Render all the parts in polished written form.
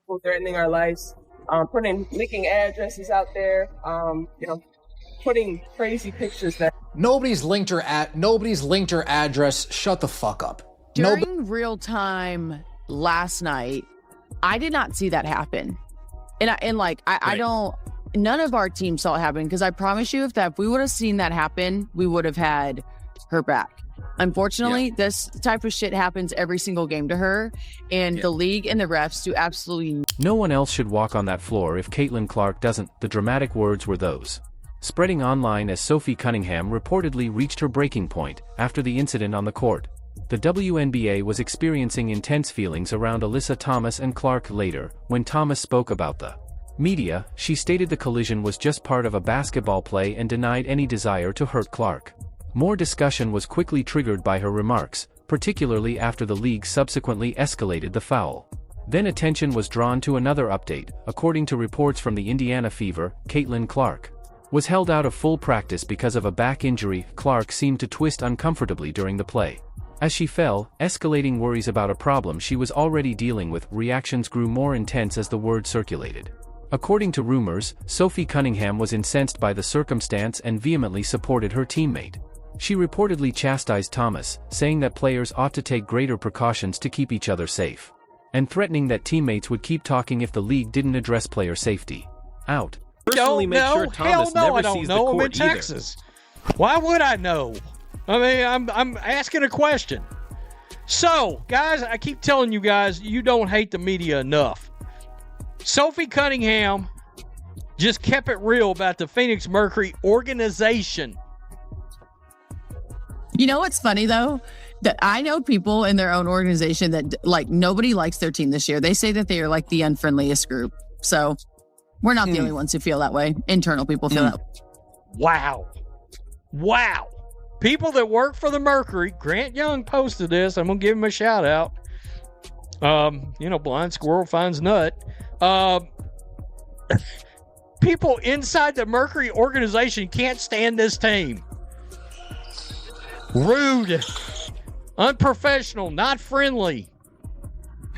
people threatening our lives, leaking addresses out there, putting crazy pictures that nobody's linked her address. Shut the fuck up. During real time last night, I did not see that happen. I don't, none of our team saw it happen, because I promise you if we would have seen that happen, we would have had her back. Unfortunately, this type of shit happens every single game to her, and the league and the refs do absolutely. No one else should walk on that floor if Caitlin Clark doesn't. The dramatic words were those, spreading online as Sophie Cunningham reportedly reached her breaking point after the incident on the court. The WNBA was experiencing intense feelings around Alyssa Thomas and Clark later. When Thomas spoke about the media, she stated the collision was just part of a basketball play and denied any desire to hurt Clark. More discussion was quickly triggered by her remarks, particularly after the league subsequently escalated the foul. Then attention was drawn to another update. According to reports from the Indiana Fever, Caitlin Clark was held out of full practice because of a back injury. Clark seemed to twist uncomfortably during the play. As she fell, escalating worries about a problem she was already dealing with. Reactions grew more intense as the word circulated. According to rumors, Sophie Cunningham was incensed by the circumstance and vehemently supported her teammate. She reportedly chastised Thomas, saying that players ought to take greater precautions to keep each other safe, and threatening that teammates would keep talking if the league didn't address player safety. Out. Personally, make sure Thomas never sees the court I'm in Texas. Why would I know? I mean, I'm asking a question. So, guys, I keep telling you guys, you don't hate the media enough. Sophie Cunningham just kept it real about the Phoenix Mercury organization. You know what's funny, though? That I know people in their own organization that, nobody likes their team this year. They say that they are, the unfriendliest group. So, we're not the only ones who feel that way. Internal people feel that way. Wow. People that work for the Mercury, Grant Young posted this. I'm going to give him a shout out. Blind squirrel finds nut. People inside the Mercury organization can't stand this team. Rude, unprofessional, not friendly.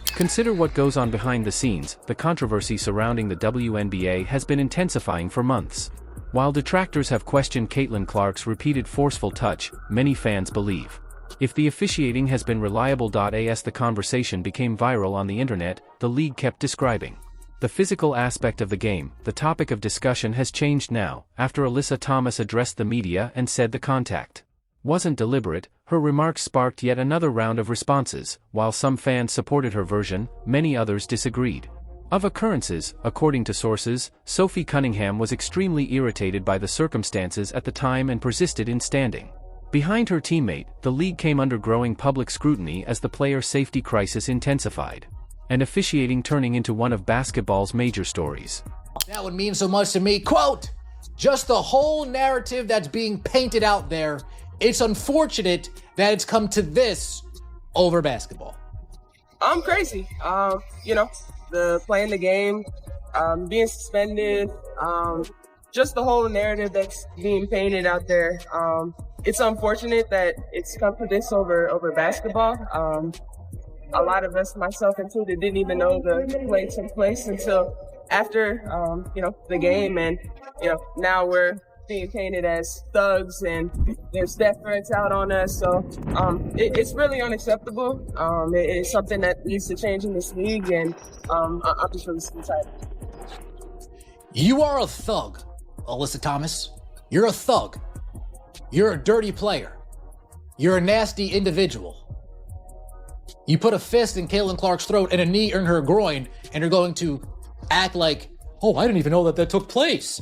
Consider what goes on behind the scenes. The controversy surrounding the WNBA has been intensifying for months. While detractors have questioned Caitlin Clark's repeated forceful touch, many fans believe if the officiating has been reliable. As the conversation became viral on the internet, the league kept describing the physical aspect of the game. The topic of discussion has changed now, after Alyssa Thomas addressed the media and said the contact wasn't deliberate. Her remarks sparked yet another round of responses. While some fans supported her version, many others disagreed. Of occurrences, according to sources, Sophie Cunningham was extremely irritated by the circumstances at the time and persisted in standing behind her teammate. The league came under growing public scrutiny as the player safety crisis intensified, and officiating turning into one of basketball's major stories. That would mean so much to me. Quote, just the whole narrative that's being painted out there. It's unfortunate that it's come to this over basketball. I'm crazy. The playing the game, being suspended, just the whole narrative that's being painted out there. It's unfortunate that it's come to this over basketball. A lot of us, myself included, didn't even know the play took place until after, the game. And, now we're being painted as thugs and there's death threats out on us. So it's really unacceptable. It's something that needs to change in this league, and I'm just really excited. You are a thug, Alyssa Thomas. You're a thug. You're a dirty player. You're a nasty individual. You put a fist in Caitlin Clark's throat and a knee in her groin, and you're going to act like, oh, I didn't even know that took place.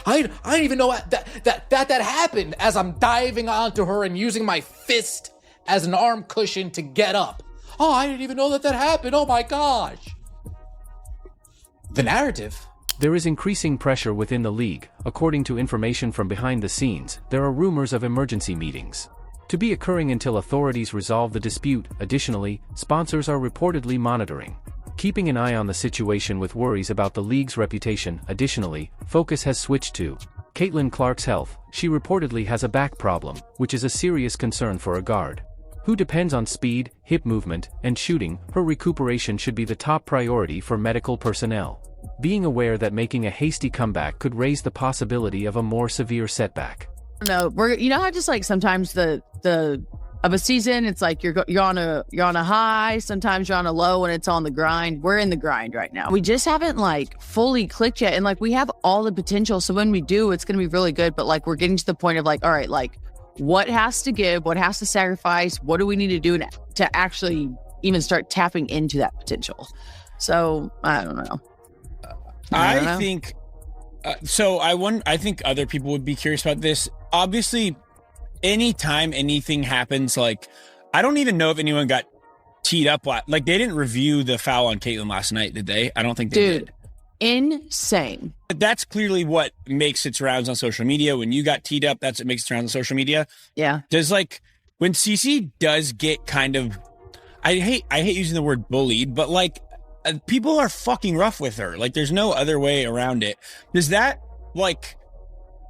I didn't even know that happened, as I'm diving onto her and using my fist as an arm cushion to get up. Oh, I didn't even know that happened. Oh my gosh. The narrative. There is increasing pressure within the league. According to information from behind the scenes, there are rumors of emergency meetings to be occurring until authorities resolve the dispute. Additionally, sponsors are reportedly monitoring, keeping an eye on the situation with worries about the league's reputation. Additionally, focus has switched to Caitlin Clark's health. She reportedly has a back problem, which is a serious concern for a guard. who depends on speed, hip movement, and shooting. Her recuperation should be the top priority for medical personnel, being aware that making a hasty comeback could raise the possibility of a more severe setback. No, you know how just like sometimes the of a season, it's like you're on a high, sometimes you're on a low, and it's on the grind. We're in the grind right now. We just haven't like fully clicked yet, and like we have all the potential. So when we do, it's gonna be really good. But like we're getting to the point of like, all right, like what has to give, what has to sacrifice, what do we need to do to actually even start tapping into that potential? So I don't know. I think so. I think other people would be curious about this. Obviously, anytime anything happens, like I don't even know if anyone got teed up. Like they didn't review the foul on Caitlin last night, did they? I don't think they did. Insane. But that's clearly what makes its rounds on social media. When you got teed up, that's what makes its rounds on social media. Yeah. Does like when CC does get kind of, I hate using the word bullied, but like people are fucking rough with her. Like there's no other way around it. Does that like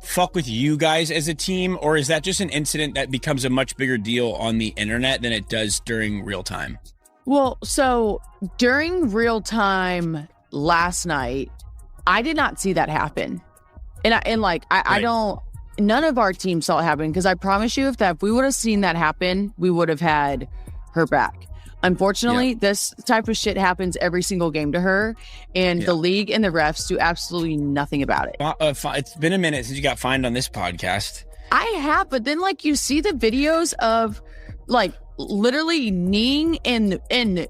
fuck with you guys as a team, or is that just an incident that becomes a much bigger deal on the internet than it does during real time? Well, so during real time last night, I did not see that happen. I don't, none of our team saw it happen, because I promise you if we would have seen that happen, we would have had her back. Unfortunately, this type of shit happens every single game to her, and the league and the refs do absolutely nothing about it. It's been a minute since you got fined on this podcast. I have, but then like you see the videos of like literally kneeing and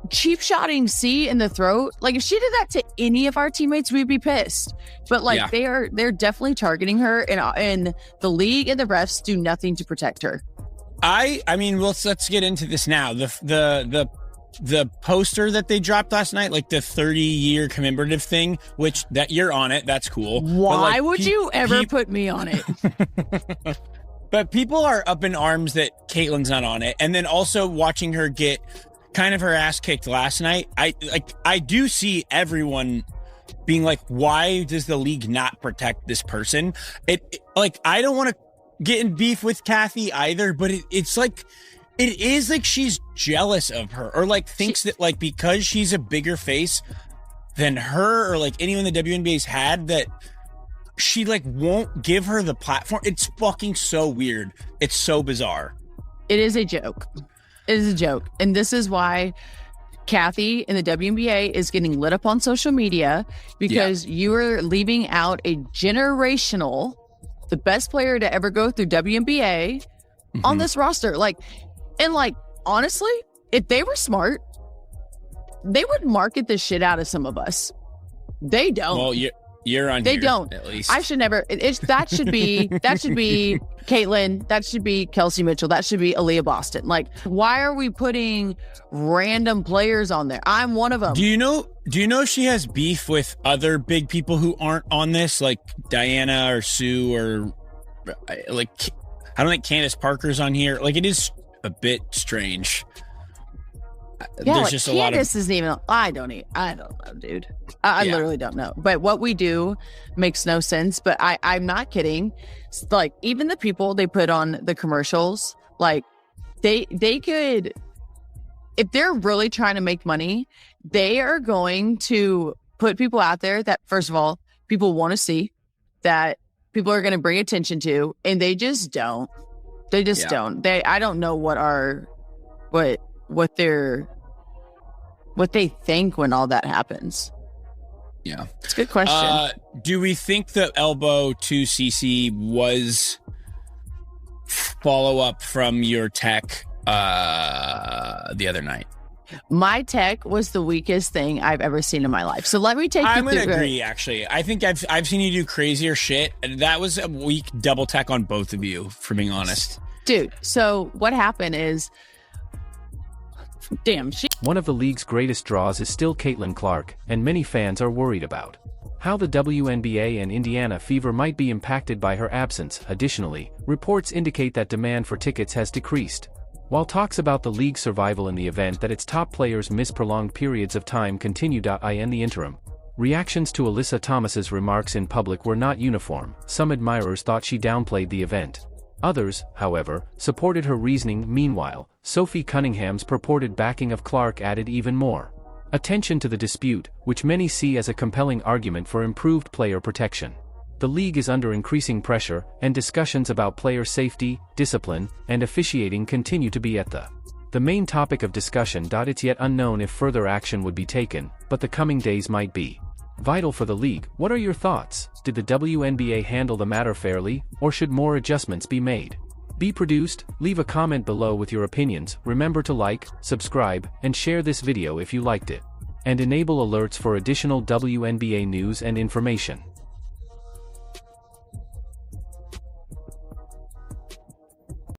cheap shotting C in the throat. Like if she did that to any of our teammates, we'd be pissed. But like they're definitely targeting her, and the league and the refs do nothing to protect her. I mean, let's get into this now. The poster that they dropped last night, like the 30-year commemorative thing, which that you're on it, that's cool. Why would you ever put me on it? But people are up in arms that Caitlin's not on it, and then also watching her get kind of her ass kicked last night. I do see everyone being like, why does the league not protect this person? I don't want to get in beef with Kathy either, but it's like it is like she's jealous of her, or like thinks that like because she's a bigger face than her, or like anyone the WNBA's had, that she like won't give her the platform. It's fucking so weird. It's so bizarre. It is a joke. It is a joke. And this is why Kathy in the WNBA is getting lit up on social media, because you are leaving out a generational, the best player to ever go through WNBA on this roster. Honestly, if they were smart, they would market the shit out of some of us. They don't. Well, you're on. They here, don't. At least I should never. That should be Caitlin. That should be Kelsey Mitchell. That should be Aaliyah Boston. Like, why are we putting random players on there? I'm one of them. Do you know she has beef with other big people who aren't on this, like Diana or Sue, or like I don't think Candace Parker's on here. Like, it is a bit strange. Yeah, there's like just Candace isn't even. I don't know, dude. I literally don't know. But what we do makes no sense. But I'm not kidding. Like, even the people they put on the commercials, like they could, if they're really trying to make money, they are going to put people out there that, first of all, people want to see, that people are going to bring attention to, and they just don't. They just don't. I don't know what they think when all that happens. Yeah. It's a good question. Do we think the elbow to CC was follow-up from your tech the other night? My tech was the weakest thing I've ever seen in my life. So let me take you through. I'm going to agree, actually. I think I've seen you do crazier shit. And that was a weak double tech on both of you, for being honest. Dude, so what happened is, one of the league's greatest draws is still Caitlin Clark, and many fans are worried about how the WNBA and Indiana Fever might be impacted by her absence. Additionally, reports indicate that demand for tickets has decreased, while talks about the league's survival in the event that its top players miss prolonged periods of time continue. In the interim, reactions to Alyssa Thomas's remarks in public were not uniform. Some admirers thought she downplayed the event, Others, however, supported her reasoning. Meanwhile, Sophie Cunningham's purported backing of Clark added even more attention to the dispute, which many see as a compelling argument for improved player protection. The league is under increasing pressure, and discussions about player safety, discipline, and officiating continue to be at the main topic of discussion. It's yet unknown if further action would be taken, but the coming days might be vital for the league. What are your thoughts? Did the WNBA handle the matter fairly, or should more adjustments be made? Be produced. Leave a comment below with your opinions. Remember to like, subscribe, and share this video if you liked it. And enable alerts for additional WNBA news and information.